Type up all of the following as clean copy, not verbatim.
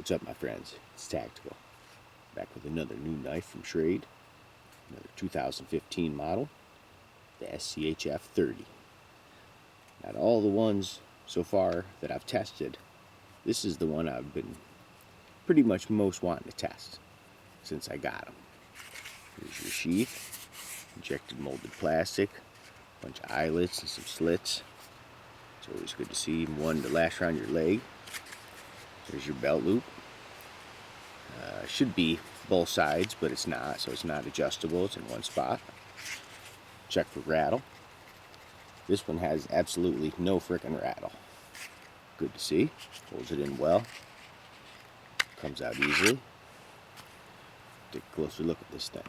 What's up, my friends? It's Tactical. Back with another new knife from Schrade. Another 2015 model, the SCHF 30. Out of all the ones so far that I've tested, this is the one I've been pretty much most wanting to test since I got them. Here's your sheath, injected molded plastic, a bunch of eyelets and some slits. It's always good to see one to lash around your leg. There's your belt loop. Should be both sides, but it's not, so it's not adjustable. It's in one spot. Check for rattle. This one has absolutely no frickin' rattle. Good to see. Holds it in well. Comes out easily. Take a closer look at this thing.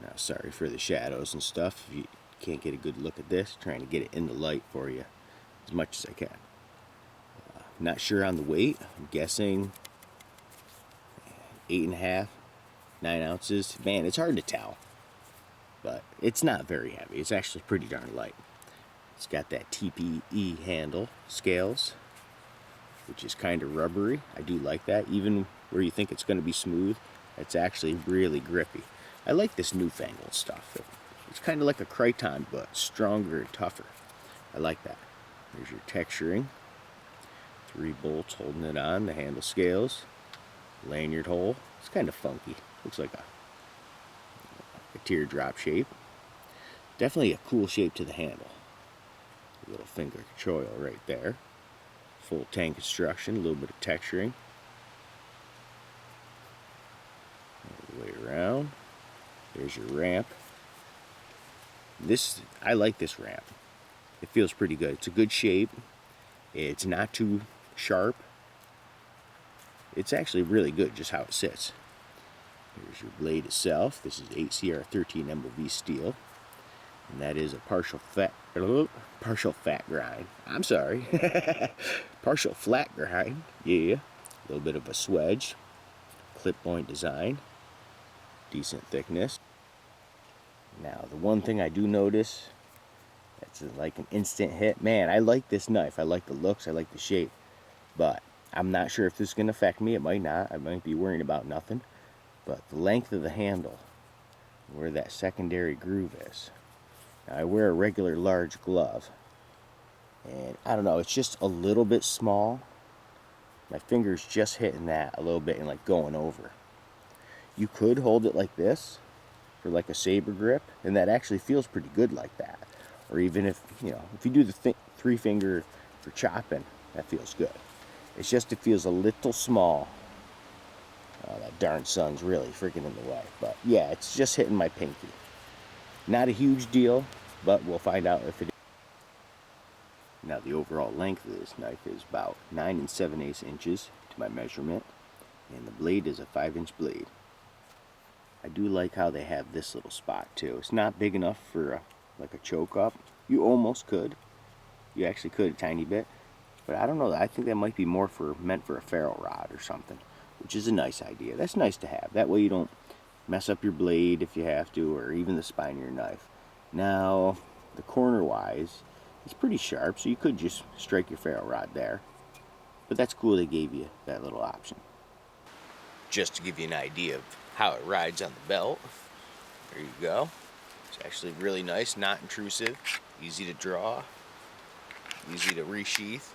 Now, sorry for the shadows and stuff. If you can't get a good look at this, trying to get it in the light for you as much as I can. Not sure on the weight. I'm guessing 8.5, 9 ounces. Man, it's hard to tell, but it's not very heavy. It's actually pretty darn light. It's got that TPE handle scales, which is kind of rubbery. I do like that. Even where you think it's going to be smooth, it's actually really grippy. I like this newfangled stuff. It's kind of like a Crichton, but stronger and tougher. I like that. There's your texturing. 3 bolts holding it on, the handle scales, lanyard hole. It's kind of funky. Looks like a teardrop shape. Definitely a cool shape to the handle. A little finger control right there. Full tank construction, a little bit of texturing. All the way around. There's your ramp. I like this ramp. It feels pretty good. It's a good shape. It's not too sharp. It's actually really good just how it sits. Here's your blade itself. This is 8CR13 MOV steel, and that is a partial fat grind. I'm sorry, partial flat grind. Yeah, a little bit of a swedge, clip point design, decent thickness. Now, the one thing I do notice that's like an instant hit. Man, I like this knife. I like the looks. I like the shape. But I'm not sure if this is going to affect me. It might not. I might be worrying about nothing. But the length of the handle, where that secondary groove is. Now, I wear a regular large glove. And I don't know, it's just a little bit small. My finger's just hitting that a little bit and like going over. You could hold it like this for like a saber grip, and that actually feels pretty good like that. Or even if you do the 3 finger for chopping, that feels good. It's just it feels a little small. That darn sun's really freaking in the way. But yeah, it's just hitting my pinky. Not a huge deal, but we'll find out if it is. Now, the overall length of this knife is about 9 7/8 inches to my measurement, and the blade is a 5-inch blade. I do like how they have this little spot too. It's not big enough for like a choke up. You almost could. You actually could a tiny bit. But I don't know. I think that might be more meant for a ferro rod or something, which is a nice idea. That's nice to have. That way you don't mess up your blade if you have to, or even the spine of your knife. Now, the corner-wise, it's pretty sharp, so you could just strike your ferro rod there. But that's cool they gave you that little option. Just to give you an idea of how it rides on the belt, there you go. It's actually really nice, not intrusive, easy to draw, easy to resheath.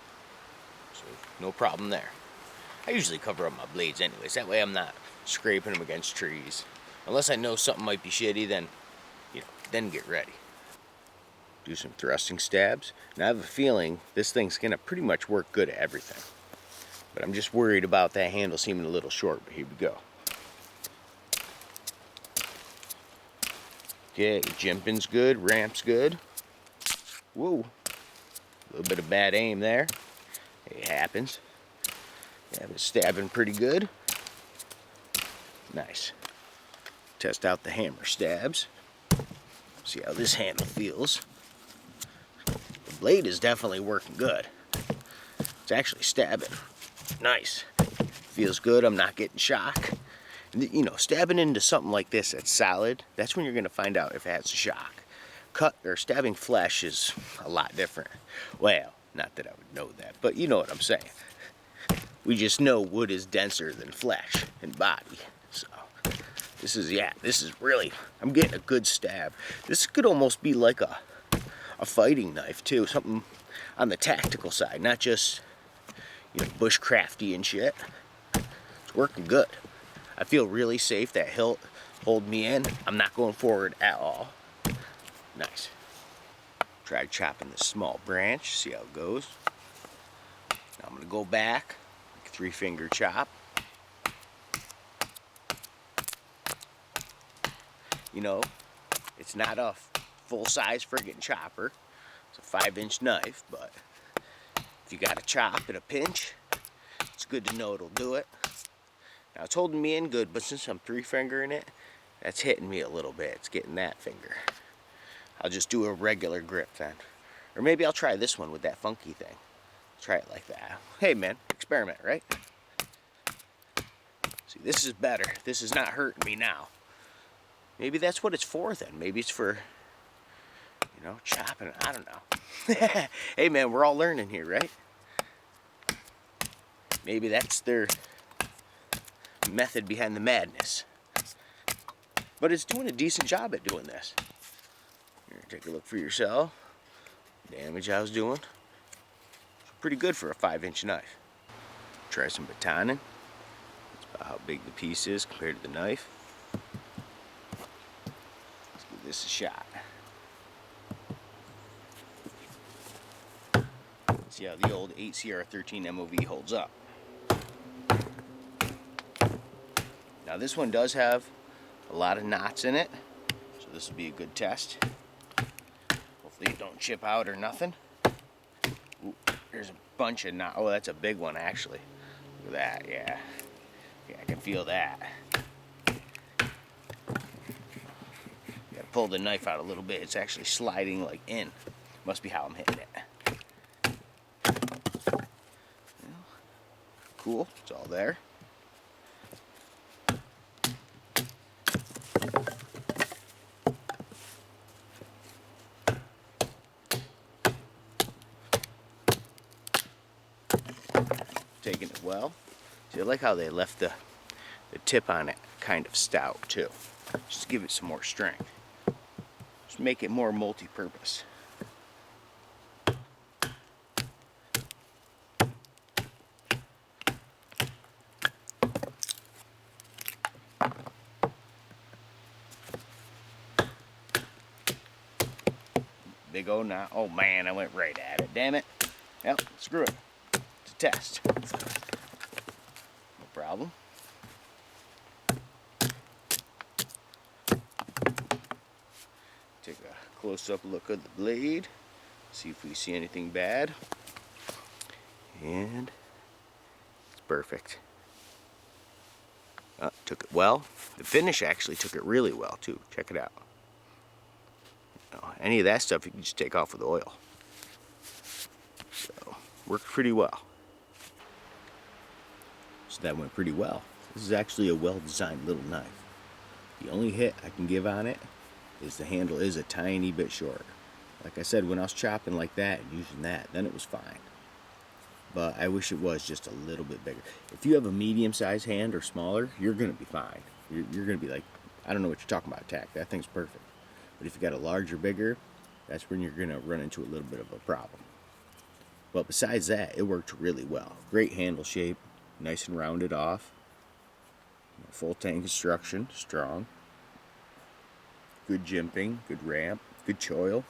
So no problem there. I usually cover up my blades anyways. That way I'm not scraping them against trees. Unless I know something might be shitty, then get ready. Do some thrusting stabs. Now I have a feeling this thing's gonna pretty much work good at everything. But I'm just worried about that handle seeming a little short, but here we go. Okay, jimping's good, ramp's good. Whoa. A little bit of bad aim there. It happens. Yeah, but stabbing pretty good. Nice. Test out the hammer stabs. See how this handle feels. The blade is definitely working good. It's actually stabbing. Nice. Feels good. I'm not getting shock. Stabbing into something like this that's solid, that's when you're going to find out if it has a shock. Cut or stabbing flesh is a lot different. Well, not that I would know that, but you know what I'm saying. We just know wood is denser than flesh and body. So this is really, I'm getting a good stab. This could almost be like a fighting knife too, something on the tactical side, not just, you know, bushcrafty and shit. It's working good. I feel really safe. That hilt hold me in. I'm not going forward at all. Nice. Try chopping this small branch, see how it goes. Now I'm gonna go back, like 3-finger chop. You know, it's not a full-size friggin' chopper. It's a 5-inch knife, but if you got to chop in a pinch, it's good to know it'll do it. Now it's holding me in good, but since I'm 3-fingering it, that's hitting me a little bit. It's getting that finger. I'll just do a regular grip then. Or maybe I'll try this one with that funky thing. Try it like that. Hey man, experiment, right? See, this is better. This is not hurting me now. Maybe that's what it's for then. Maybe it's for, you know, chopping. I don't know. Hey man, we're all learning here, right? Maybe that's their method behind the madness. But it's doing a decent job at doing this. Here, take a look for yourself. Damage I was doing. It's pretty good for a 5-inch knife. Try some batoning. That's about how big the piece is compared to the knife. Let's give this a shot. See how the old 8CR13 MOV holds up. Now this one does have a lot of knots in it, so this will be a good test. Hopefully it don't chip out or nothing. Ooh, there's a bunch of knots. Oh, that's a big one actually. Look at that, yeah. Yeah, I can feel that. Gotta pull the knife out a little bit. It's actually sliding like in. Must be how I'm hitting it. Cool, it's all there. Taking it well. See, I like how they left the tip on it kind of stout too. Just to give it some more strength. Just make it more multi-purpose. Big old knot. Oh man, I went right at it. Damn it. Yep, screw it. It's a test. No problem. Take a close-up look at the blade. See if we see anything bad. And it's perfect. Took it well. The finish actually took it really well too. Check it out. Any of that stuff you can just take off with oil. So, worked pretty well. So that went pretty well. This is actually a well-designed little knife. The only hit I can give on it is the handle is a tiny bit shorter. Like I said, when I was chopping like that and using that, then it was fine. But I wish it was just a little bit bigger. If you have a medium-sized hand or smaller, you're going to be fine. You're going to be like, I don't know what you're talking about, tack. That thing's perfect. But if you got a larger, bigger, that's when you're going to run into a little bit of a problem. But besides that, it worked really well. Great handle shape, nice and rounded off. Full tang construction, strong. Good jimping, good ramp, good choil,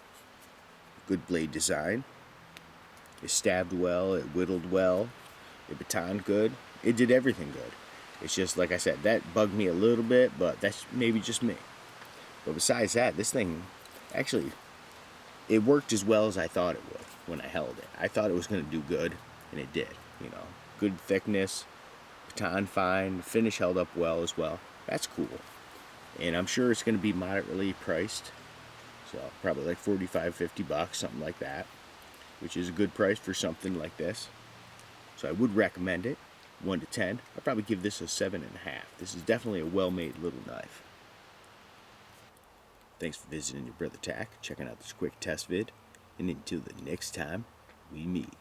good blade design. It stabbed well, it whittled well, it batoned good. It did everything good. It's just, like I said, that bugged me a little bit, but that's maybe just me. But besides that, this thing, actually, it worked as well as I thought it would when I held it. I thought it was going to do good, and it did. You know, good thickness, baton fine, the finish held up well as well. That's cool. And I'm sure it's going to be moderately priced. So probably like 45, 50 bucks, something like that. Which is a good price for something like this. So I would recommend it. 1 to 10. I'd probably give this a 7.5. This is definitely a well-made little knife. Thanks for visiting your brother Tack, checking out this quick test vid, and until the next time we meet.